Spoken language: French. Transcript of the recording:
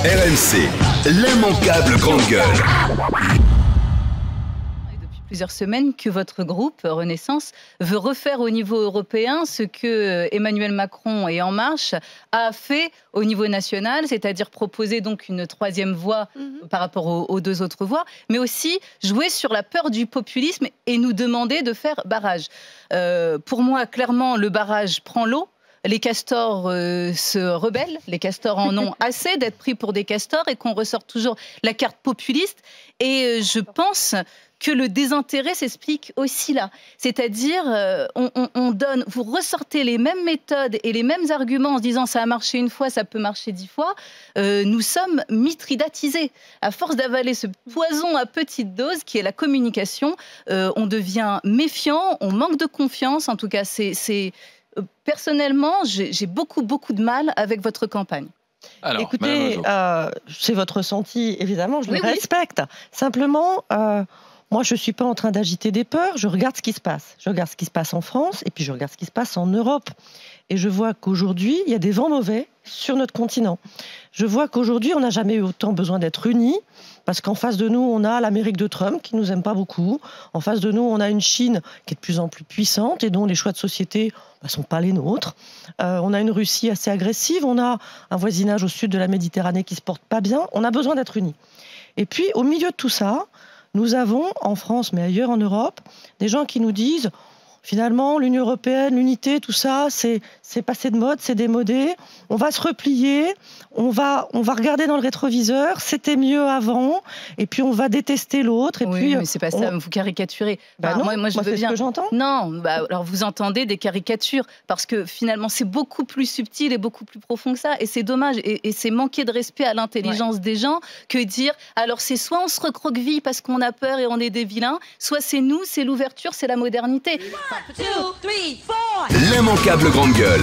RMC, l'immanquable grande gueule. Depuis plusieurs semaines que votre groupe Renaissance veut refaire au niveau européen ce que Emmanuel Macron et En Marche a fait au niveau national, c'est-à-dire proposer donc une troisième voie par rapport aux deux autres voies, mais aussi jouer sur la peur du populisme et nous demander de faire barrage. Pour moi, clairement, le barrage prend l'eau. Les castors se rebellent, les castors en ont assez d'être pris pour des castors et qu'on ressort toujours la carte populiste. Et je pense que le désintérêt s'explique aussi là. C'est-à-dire, on donne, vous ressortez les mêmes méthodes et les mêmes arguments en se disant ça a marché une fois, ça peut marcher 10 fois. Nous sommes mitridatisés. À force d'avaler ce poison à petite dose qui est la communication, on devient méfiant, on manque de confiance. En tout cas, personnellement, j'ai beaucoup de mal avec votre campagne. Alors, écoutez, c'est votre ressenti, évidemment, je le respecte. Simplement, moi, je ne suis pas en train d'agiter des peurs, je regarde ce qui se passe. Je regarde ce qui se passe en France et puis je regarde ce qui se passe en Europe. Et je vois qu'aujourd'hui, il y a des vents mauvais sur notre continent. Je vois qu'aujourd'hui, on n'a jamais eu autant besoin d'être unis, parce qu'en face de nous, on a l'Amérique de Trump qui ne nous aime pas beaucoup. En face de nous, on a une Chine qui est de plus en plus puissante et dont les choix de société ne sont pas les nôtres. On a une Russie assez agressive. On a un voisinage au sud de la Méditerranée qui ne se porte pas bien. On a besoin d'être unis. Et puis, au milieu de tout ça, nous avons, en France, mais ailleurs en Europe, des gens qui nous disent... Finalement, l'Union européenne, l'unité, tout ça, c'est passé de mode, c'est démodé. On va se replier, on va regarder dans le rétroviseur, c'était mieux avant, et puis on va détester l'autre. Et puis, mais c'est pas ça, vous caricaturez. Non, moi je veux bien. C'est ce que j'entends. Non, alors vous entendez des caricatures, parce que finalement c'est beaucoup plus subtil et beaucoup plus profond que ça, et c'est dommage, et c'est manquer de respect à l'intelligence des gens que dire, alors c'est soit on se recroqueville parce qu'on a peur et on est des vilains, soit c'est nous, c'est l'ouverture, c'est la modernité. L'immanquable grande gueule.